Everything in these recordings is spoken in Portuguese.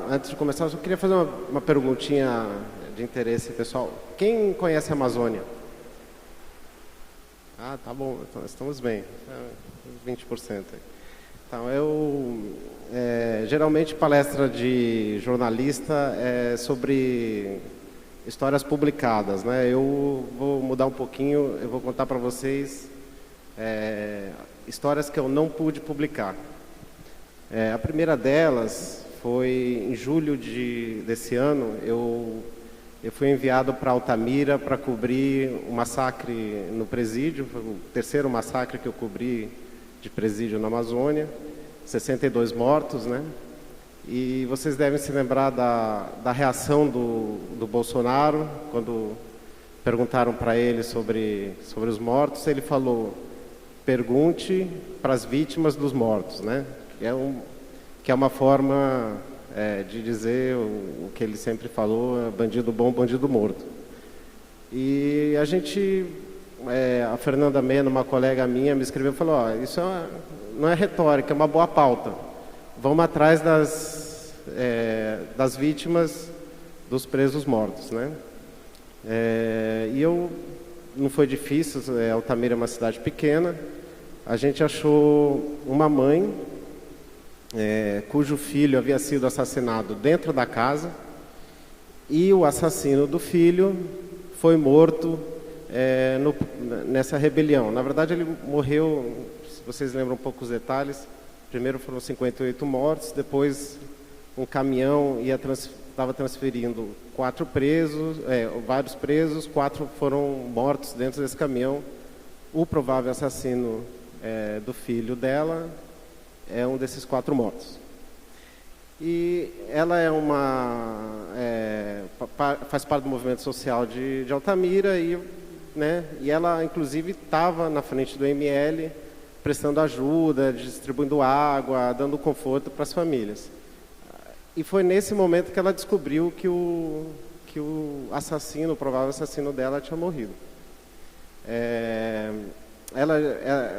Antes de começar, eu só queria fazer uma perguntinha de interesse pessoal. Quem conhece a Amazônia? Ah, tá bom, então estamos bem. 20%. Então, geralmente palestra de jornalista é sobre histórias publicadas, né? Eu vou mudar um pouquinho, eu vou contar para vocês histórias que eu não pude publicar. A primeira delas foi em julho desse ano. Eu fui enviado para Altamira para cobrir o massacre no presídio. Foi o terceiro massacre que eu cobri de presídio na Amazônia. 62 mortos, né? E vocês devem se lembrar da reação do Bolsonaro, quando perguntaram para ele sobre os mortos. Ele falou: pergunte para as vítimas dos mortos, né? Que é uma forma de dizer o que ele sempre falou: bandido bom, bandido morto. E a Fernanda Mena, uma colega minha, me escreveu e falou: isso não é retórica, é uma boa pauta. Vamos atrás das vítimas dos presos mortos, né? Não foi difícil. Altamira é uma cidade pequena. A gente achou uma mãe cujo filho havia sido assassinado dentro da casa, e o assassino do filho foi morto nessa rebelião. Na verdade, ele morreu, se vocês lembram um pouco os detalhes, primeiro foram 58 mortos, depois um caminhão estava transferindo vários presos, 4 foram mortos dentro desse caminhão. O provável assassino do filho dela é um desses 4 mortos. E ela faz parte do movimento social de Altamira, e ela, inclusive, estava na frente do ML, prestando ajuda, distribuindo água, dando conforto para as famílias. E foi nesse momento que ela descobriu que o provável assassino dela tinha morrido.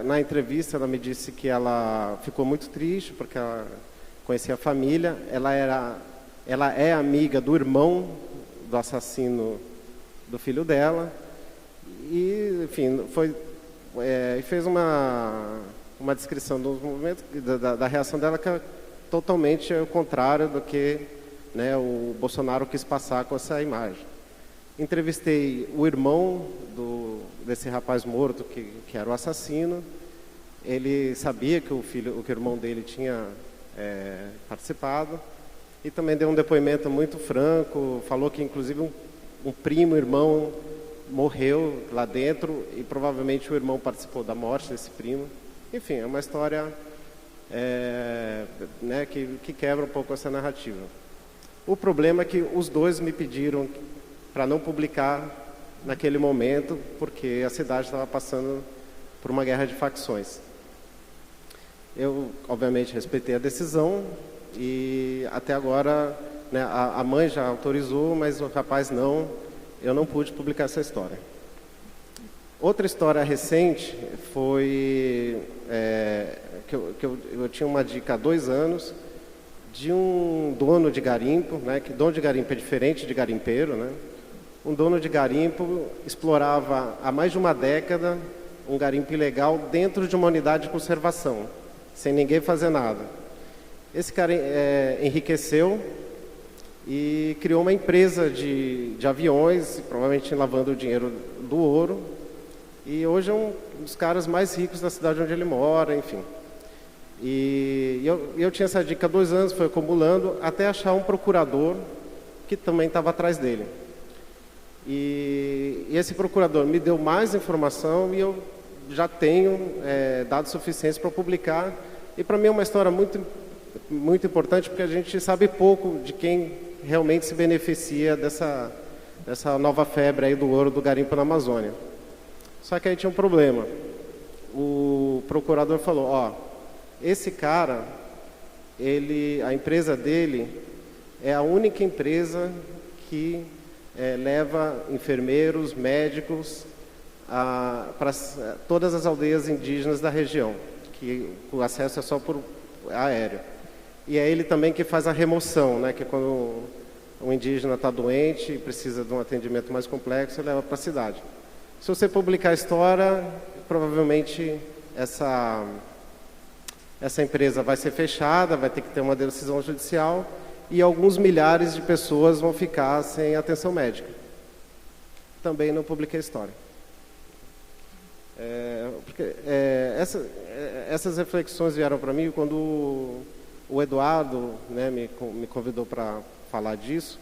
Na entrevista, ela me disse que ela ficou muito triste porque ela conhecia a família. Ela é amiga do irmão do assassino do filho dela. E, enfim, fez uma descrição dos movimentos, da reação dela, que é totalmente o contrário do que o Bolsonaro quis passar com essa imagem. Entrevistei o irmão desse rapaz morto, que era o assassino. Ele sabia que o irmão dele tinha participado, e também deu um depoimento muito franco. Falou que, inclusive, um primo irmão morreu lá dentro, e provavelmente o irmão participou da morte desse primo. Enfim, é uma história que quebra um pouco essa narrativa. O problema é que os dois me pediram para não publicar naquele momento, porque a cidade estava passando por uma guerra de facções. Eu, obviamente, respeitei a decisão, e até agora a mãe já autorizou, mas o rapaz não. Eu não pude publicar essa história. Outra história recente foi que eu tinha uma dica há 2 anos de um dono de garimpo, que dono de garimpo é diferente de garimpeiro, né? Um dono de garimpo explorava há mais de uma década um garimpo ilegal dentro de uma unidade de conservação, sem ninguém fazer nada. Esse cara enriqueceu e criou uma empresa de aviões, provavelmente lavando o dinheiro do ouro, e hoje é um dos caras mais ricos da cidade onde ele mora, enfim. E eu tinha essa dica há 2 anos, foi acumulando, até achar um procurador que também estava atrás dele. E esse procurador me deu mais informação, e eu já tenho dados suficientes para publicar. E para mim é uma história muito, muito importante, porque a gente sabe pouco de quem realmente se beneficia dessa nova febre aí do ouro do garimpo na Amazônia. Só que aí tinha um problema. O procurador falou: esse cara, a empresa dele é a única empresa que leva enfermeiros, médicos para todas as aldeias indígenas da região, que o acesso é só por aéreo. e é ele também que faz a remoção, né? Que é quando o indígena está doente e precisa de um atendimento mais complexo, ele leva para a cidade. Se você publicar a história, provavelmente essa empresa vai ser fechada, vai ter que ter uma decisão judicial e alguns milhares de pessoas vão ficar sem atenção médica. Também não publiquei a história. Essas reflexões vieram para mim quando o Eduardo, né, me convidou para falar disso.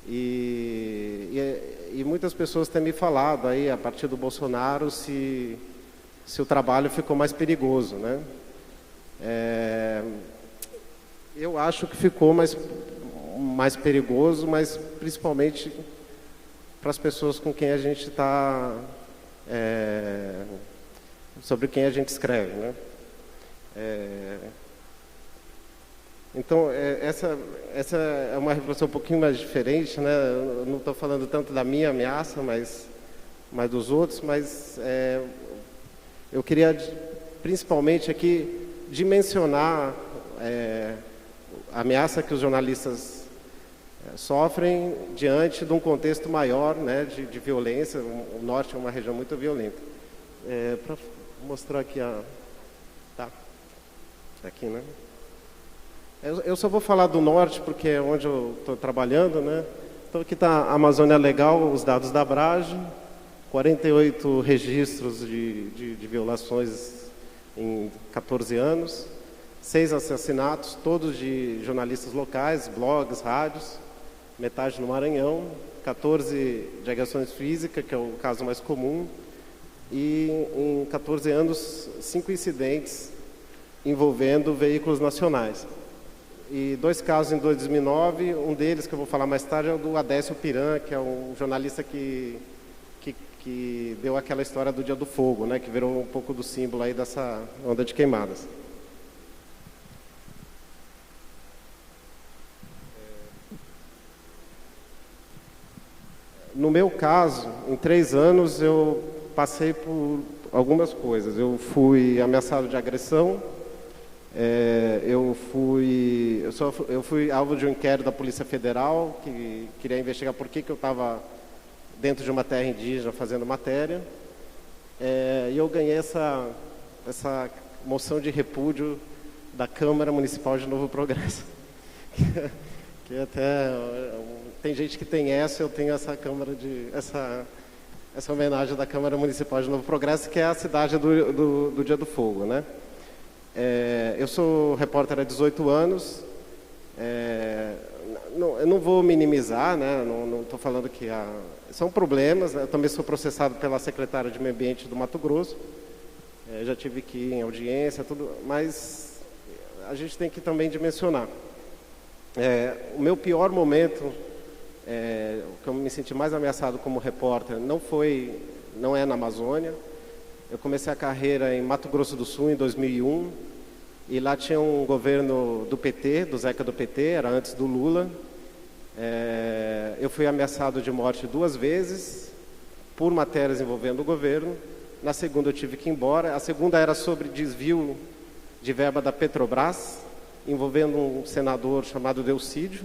E muitas pessoas têm me falado aí, a partir do Bolsonaro, se o trabalho ficou mais perigoso, né? Eu acho que ficou mais perigoso, mas principalmente para as pessoas com quem a gente está, sobre quem a gente escreve, né? Então, essa é uma reflexão um pouquinho mais diferente, né? Eu não estou falando tanto da minha ameaça, mas dos outros, mas eu queria, principalmente aqui, dimensionar a ameaça que os jornalistas sofrem diante de um contexto maior, né, de violência. O Norte é uma região muito violenta. Para mostrar aqui tá aqui, né? Eu só vou falar do Norte porque é onde eu estou trabalhando, né? Então aqui está a Amazônia Legal, os dados da Abrage, 48 registros de violações em 14 anos, 6 assassinatos, todos de jornalistas locais, blogs, rádios, metade no Maranhão, 14 de agressões físicas, que é o caso mais comum, e em 14 anos, 5 incidentes envolvendo veículos nacionais. E 2 casos em 2009, um deles que eu vou falar mais tarde é o do Adécio Piran, que é um jornalista que deu aquela história do Dia do Fogo, né, que virou um pouco do símbolo aí dessa onda de queimadas. No meu caso, em 3 anos, eu passei por algumas coisas. Eu fui ameaçado de agressão, eu fui alvo de um inquérito da Polícia Federal, que queria investigar por que eu estava dentro de uma terra indígena fazendo matéria. E eu ganhei essa moção de repúdio da Câmara Municipal de Novo Progresso. que até tem gente que tem eu tenho essa essa homenagem da Câmara Municipal de Novo Progresso, que é a cidade do Dia do Fogo, né? Eu sou repórter há 18 anos. Eu não vou minimizar, né? Não estou falando que são problemas, né? Eu também sou processado pela secretária de Meio Ambiente do Mato Grosso. Já tive que ir em audiência, tudo, mas a gente tem que também dimensionar. O meu pior momento, o que eu me senti mais ameaçado como repórter, não é na Amazônia. Eu comecei a carreira em Mato Grosso do Sul em 2001, e lá tinha um governo do PT, do Zeca do PT, era antes do Lula. Eu fui ameaçado de morte 2 vezes por matérias envolvendo o governo. Na segunda eu tive que ir embora. A segunda era sobre desvio de verba da Petrobras, envolvendo um senador chamado Delcídio,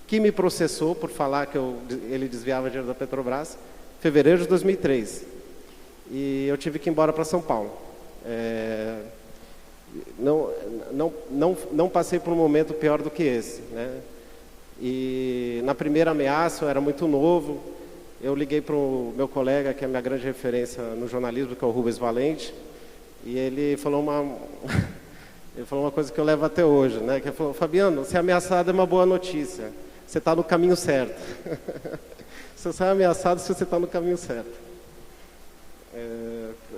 que me processou por falar que ele desviava dinheiro da Petrobras, em fevereiro de 2003. E eu tive que ir embora para São Paulo. Não passei por um momento pior do que esse, né? E na primeira ameaça, eu era muito novo, eu liguei para o meu colega, que é a minha grande referência no jornalismo, que é o Rubens Valente, e ele falou uma coisa que eu levo até hoje, né? Que ele falou: Fabiano, ser ameaçado é uma boa notícia, você está no caminho certo. Você é ameaçado se você está no caminho certo.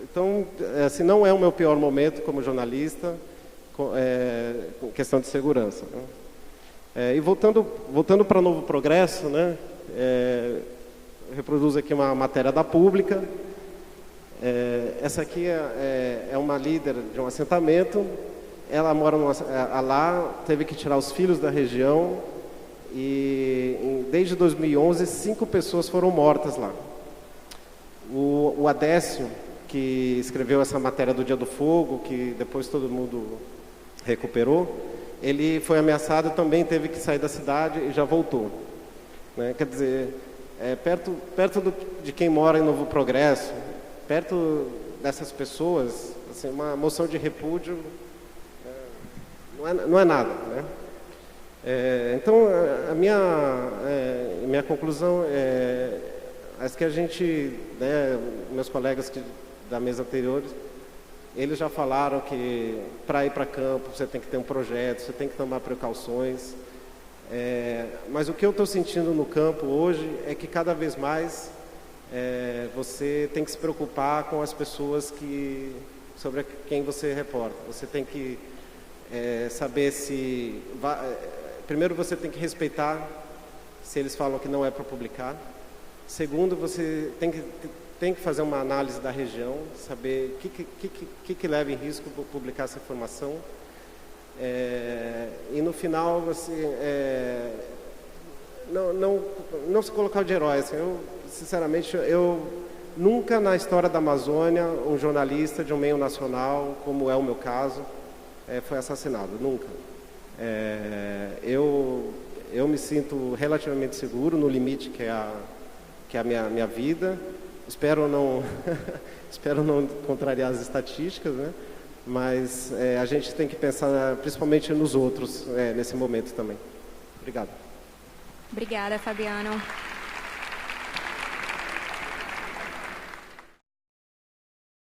Então, assim, não é o meu pior momento como jornalista, com questão de segurança, né? E voltando para Novo Progresso, né? Eu reproduzo aqui uma matéria da Pública. Essa aqui é uma líder de um assentamento. Ela mora lá, teve que tirar os filhos da região, e desde 2011 5 pessoas foram mortas lá. O Adécio, que escreveu essa matéria do Dia do Fogo, que depois todo mundo recuperou, ele foi ameaçado e também teve que sair da cidade e já voltou. Né? Quer dizer, perto de quem mora em Novo Progresso, perto dessas pessoas, assim, uma moção de repúdio não é nada. Né? Então, a minha conclusão acho que a gente, né, meus colegas da mesa anterior, eles já falaram que para ir para campo você tem que ter um projeto, você tem que tomar precauções. Mas o que eu estou sentindo no campo hoje é que cada vez mais você tem que se preocupar com as pessoas sobre quem você reporta. Você tem que saber se... primeiro, você tem que respeitar se eles falam que não é para publicar. Segundo, você tem que fazer uma análise da região, saber o que leva em risco publicar essa informação. E no final, assim, não se colocar de herói. Assim, sinceramente, nunca na história da Amazônia um jornalista de um meio nacional, como é o meu caso, foi assassinado. Nunca. Eu me sinto relativamente seguro no limite que é a minha vida. Espero não contrariar as estatísticas, né? Mas a gente tem que pensar principalmente nos outros nesse momento também. Obrigado. Obrigada, Fabiano.